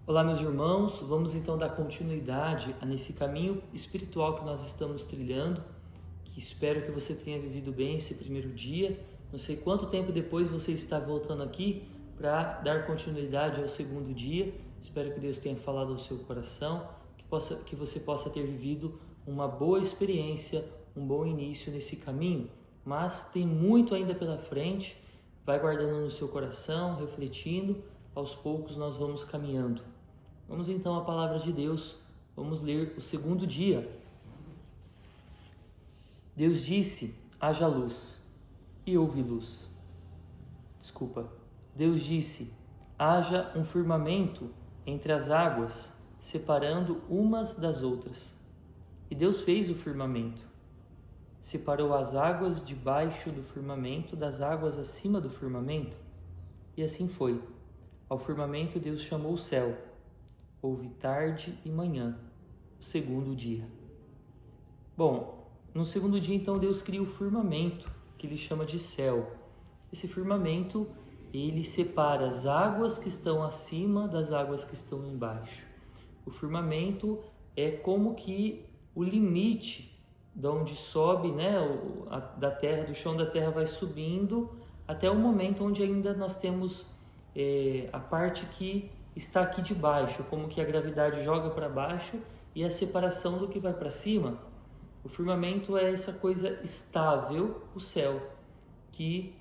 Olá, meus irmãos, vamos então dar continuidade nesse caminho espiritual que nós estamos trilhando, que espero que você tenha vivido bem esse primeiro dia. Não sei quanto tempo depois você está voltando aqui para dar continuidade ao segundo dia. Espero que Deus tenha falado ao seu coração, que você possa ter vivido uma boa experiência, um bom início nesse caminho. Mas tem muito ainda pela frente, vai guardando no seu coração, refletindo, aos poucos nós vamos caminhando. Vamos então à palavra de Deus, vamos ler o segundo dia. Deus disse, haja luz, e houve luz. Deus disse, haja um firmamento entre as águas, separando umas das outras. E Deus fez o firmamento. Separou as águas debaixo do firmamento das águas acima do firmamento. E assim foi. Ao firmamento Deus chamou o céu. Houve tarde e manhã, o segundo dia. Bom, no segundo dia então Deus cria o firmamento, que ele chama de céu. Esse firmamento, ele separa as águas que estão acima das águas que estão embaixo. O firmamento é como que o limite de onde sobe, da terra, do chão da terra vai subindo até o momento onde ainda nós temos a parte que está aqui de baixo, como que a gravidade joga para baixo e a separação do que vai para cima. O firmamento é essa coisa estável, o céu, que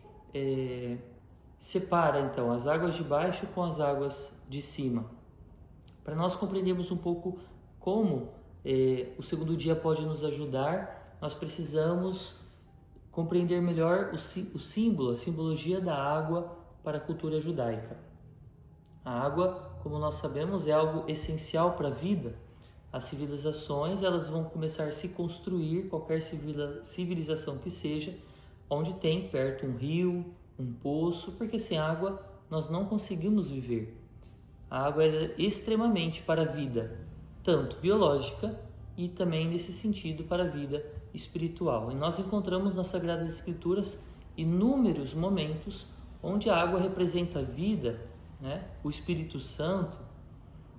separa então as águas de baixo com as águas de cima. Para nós compreendermos um pouco como o segundo dia pode nos ajudar, nós precisamos compreender melhor o símbolo, a simbologia da água para a cultura judaica. A água, como nós sabemos, é algo essencial para a vida. As civilizações, elas vão começar a se construir, qualquer civilização que seja, onde tem perto um rio, um poço, porque sem água nós não conseguimos viver. A água é extremamente para a vida, tanto biológica e também nesse sentido para a vida espiritual. E nós encontramos nas Sagradas Escrituras inúmeros momentos onde a água representa a vida, o Espírito Santo.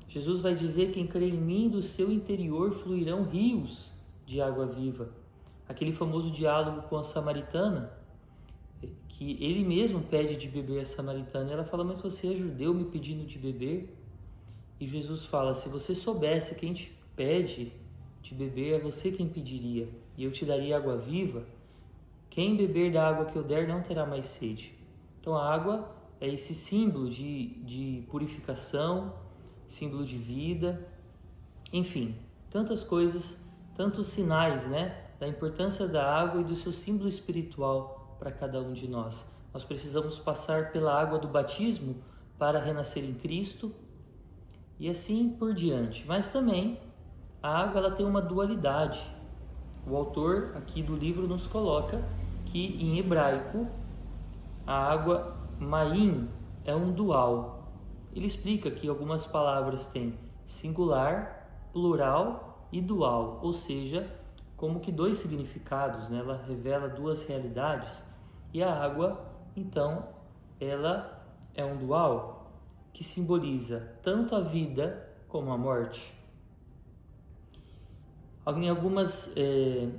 Jesus vai dizer, quem crê em mim, do seu interior fluirão rios de água viva. Aquele famoso diálogo com a samaritana, que ele mesmo pede de beber a samaritana. Ela fala, mas você é judeu me pedindo de beber? E Jesus fala, se você soubesse quem te pede de beber, é você quem pediria, e eu te daria água viva. Quem beber da água que eu der não terá mais sede. Então a água é esse símbolo de purificação, símbolo de vida, enfim, tantas coisas, tantos sinais, da importância da água e do seu símbolo espiritual para cada um de nós. Nós precisamos passar pela água do batismo para renascer em Cristo e assim por diante. Mas também a água ela tem uma dualidade. O autor aqui do livro nos coloca que em hebraico a água Maim é um dual. Ele explica que algumas palavras têm singular, plural e dual, ou seja, como que dois significados, Ela revela duas realidades. E a água, então, ela é um dual que simboliza tanto a vida como a morte.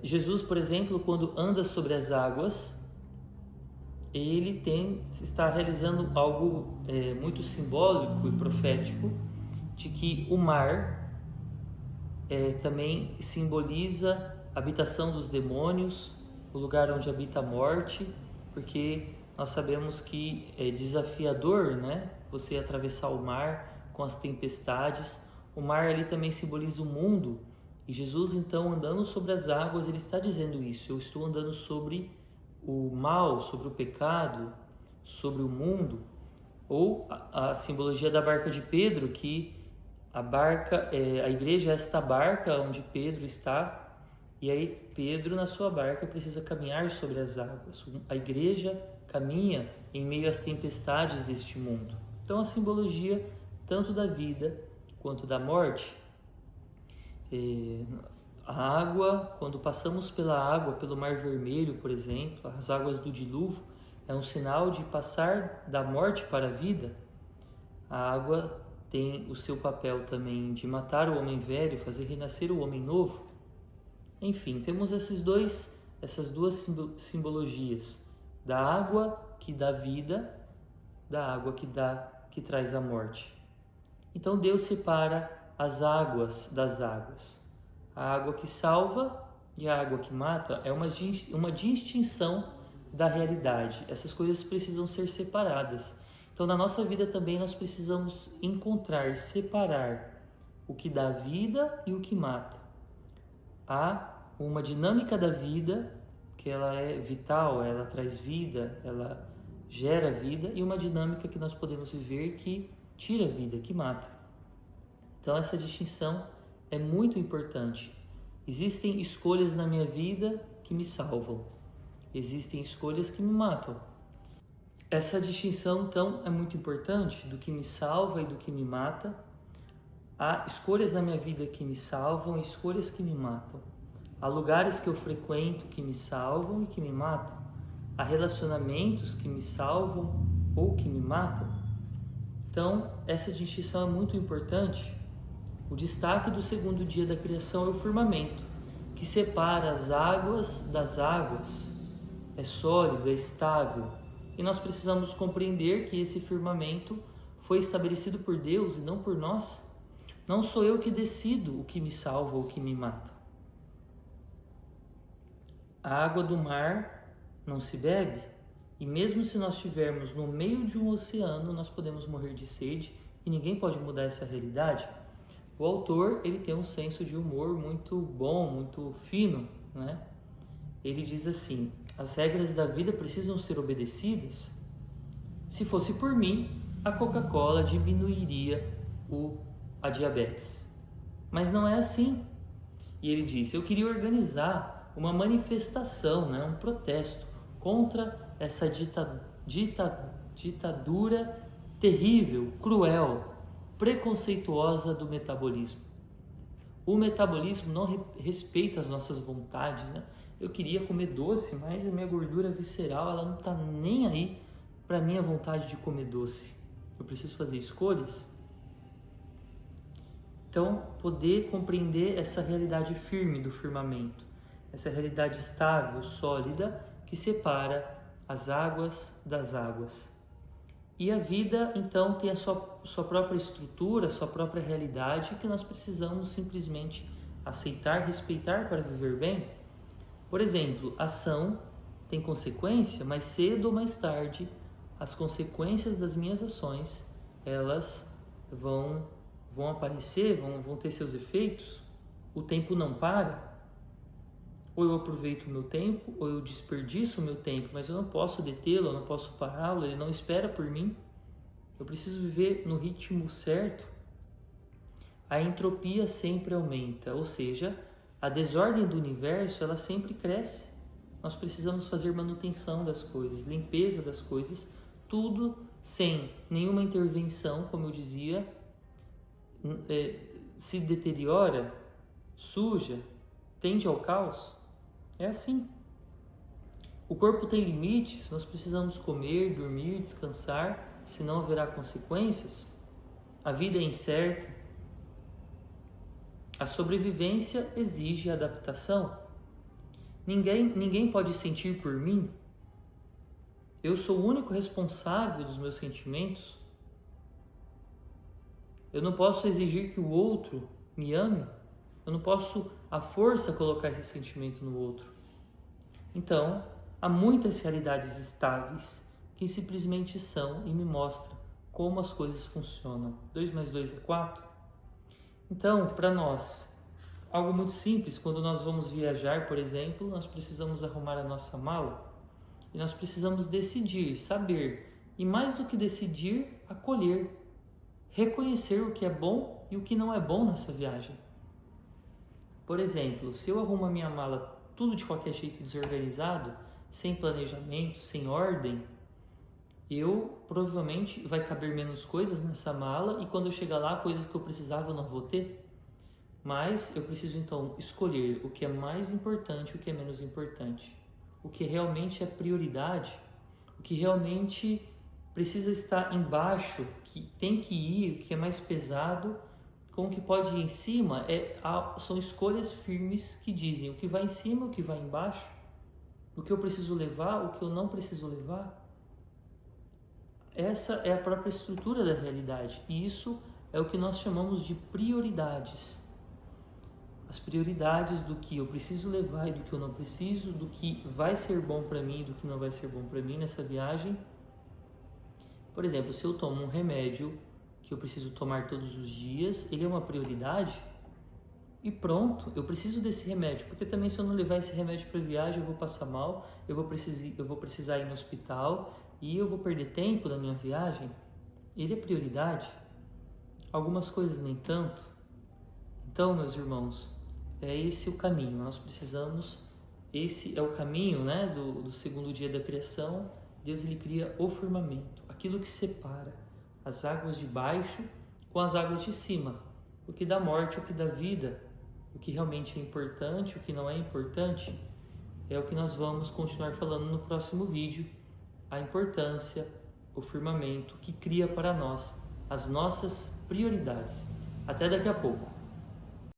Jesus, por exemplo, quando anda sobre as águas, ele está realizando algo muito simbólico e profético, de que o mar também simboliza a habitação dos demônios, o lugar onde habita a morte, porque nós sabemos que é desafiador, você atravessar o mar com as tempestades. O mar ali também simboliza o mundo, e Jesus então andando sobre as águas, ele está dizendo isso, eu estou andando sobre o mal, sobre o pecado, sobre o mundo. Ou a simbologia da barca de Pedro, que a igreja é esta barca onde Pedro está, e aí Pedro na sua barca precisa caminhar sobre as águas. A igreja caminha em meio às tempestades deste mundo. Então a simbologia tanto da vida quanto da morte. A água, quando passamos pela água, pelo Mar Vermelho, por exemplo, as águas do dilúvio, é um sinal de passar da morte para a vida. A água tem o seu papel também de matar o homem velho, fazer renascer o homem novo. Enfim, temos essas duas simbologias, da água que dá vida, da água que traz a morte. Então Deus separa as águas das águas. A água que salva e a água que mata é uma distinção da realidade. Essas coisas precisam ser separadas. Então, na nossa vida também nós precisamos encontrar, separar o que dá vida e o que mata. Há uma dinâmica da vida, que ela é vital, ela traz vida, ela gera vida, e uma dinâmica que nós podemos viver que tira vida, que mata. Então, essa distinção é muito importante. Existem escolhas na minha vida que me salvam. Existem escolhas que me matam. Essa distinção, então, é muito importante do que me salva e do que me mata. Há escolhas na minha vida que me salvam e escolhas que me matam. Há lugares que eu frequento que me salvam e que me matam. Há relacionamentos que me salvam ou que me matam. Então, essa distinção é muito importante. O destaque do segundo dia da criação é o firmamento, que separa as águas das águas. É sólido, é estável. E nós precisamos compreender que esse firmamento foi estabelecido por Deus e não por nós. Não sou eu que decido o que me salva ou o que me mata. A água do mar não se bebe, e mesmo se nós estivermos no meio de um oceano, nós podemos morrer de sede e ninguém pode mudar essa realidade. O autor, ele tem um senso de humor muito bom, muito fino, né? Ele diz assim: as regras da vida precisam ser obedecidas. Se fosse por mim, a Coca-Cola diminuiria a diabetes. Mas não é assim. E ele diz: eu queria organizar uma manifestação, né, um protesto contra essa ditadura terrível, cruel, preconceituosa do metabolismo. O metabolismo não respeita as nossas vontades, né? Eu queria comer doce, mas a minha gordura visceral ela não está nem aí para a minha vontade de comer doce. Eu preciso fazer escolhas. Então, poder compreender essa realidade firme do firmamento, essa realidade estável, sólida, que separa as águas das águas. E a vida, então, tem a sua própria estrutura, a sua própria realidade, que nós precisamos simplesmente aceitar, respeitar para viver bem. Por exemplo, ação tem consequência, mas cedo ou mais tarde, as consequências das minhas ações, elas vão aparecer, vão ter seus efeitos. O tempo não para. Ou eu aproveito o meu tempo, ou eu desperdiço o meu tempo, mas eu não posso detê-lo, eu não posso pará-lo, ele não espera por mim. Eu preciso viver no ritmo certo. A entropia sempre aumenta, ou seja, a desordem do universo, ela sempre cresce. Nós precisamos fazer manutenção das coisas, limpeza das coisas, tudo sem nenhuma intervenção, como eu dizia, se deteriora, suja, tende ao caos. É assim. O corpo tem limites, nós precisamos comer, dormir, descansar, senão haverá consequências. A vida é incerta. A sobrevivência exige adaptação. Ninguém pode sentir por mim. Eu sou o único responsável dos meus sentimentos. Eu não posso exigir que o outro me ame. Eu não posso, à força, colocar esse sentimento no outro. Então, há muitas realidades estáveis que simplesmente são e me mostram como as coisas funcionam. 2 mais 2 é 4. Então, para nós, algo muito simples, quando nós vamos viajar, por exemplo, nós precisamos arrumar a nossa mala e nós precisamos decidir, saber, e mais do que decidir, acolher, reconhecer o que é bom e o que não é bom nessa viagem. Por exemplo, se eu arrumo a minha mala tudo de qualquer jeito desorganizado, sem planejamento, sem ordem, provavelmente vai caber menos coisas nessa mala e quando eu chegar lá, coisas que eu precisava eu não vou ter. Mas eu preciso então escolher o que é mais importante e o que é menos importante. O que realmente é prioridade, o que realmente precisa estar embaixo, que tem que ir, o que é mais pesado, com o que pode ir em cima, são escolhas firmes que dizem o que vai em cima, o que vai embaixo, o que eu preciso levar, o que eu não preciso levar. Essa é a própria estrutura da realidade, e isso é o que nós chamamos de prioridades. As prioridades do que eu preciso levar e do que eu não preciso, do que vai ser bom para mim e do que não vai ser bom para mim nessa viagem. Por exemplo, se eu tomo um remédio que eu preciso tomar todos os dias, ele é uma prioridade e pronto, eu preciso desse remédio, porque também se eu não levar esse remédio para a viagem eu vou passar mal, eu vou precisar ir no hospital e eu vou perder tempo da minha viagem. Ele é prioridade. Algumas coisas nem tanto. Então, meus irmãos, é esse o caminho. Nós precisamos, esse é o caminho, né, do segundo dia da criação. Deus ele cria o firmamento, aquilo que separa as águas de baixo com as águas de cima, o que dá morte, o que dá vida, o que realmente é importante, o que não é importante, é o que nós vamos continuar falando no próximo vídeo, a importância, o firmamento que cria para nós as nossas prioridades. Até daqui a pouco.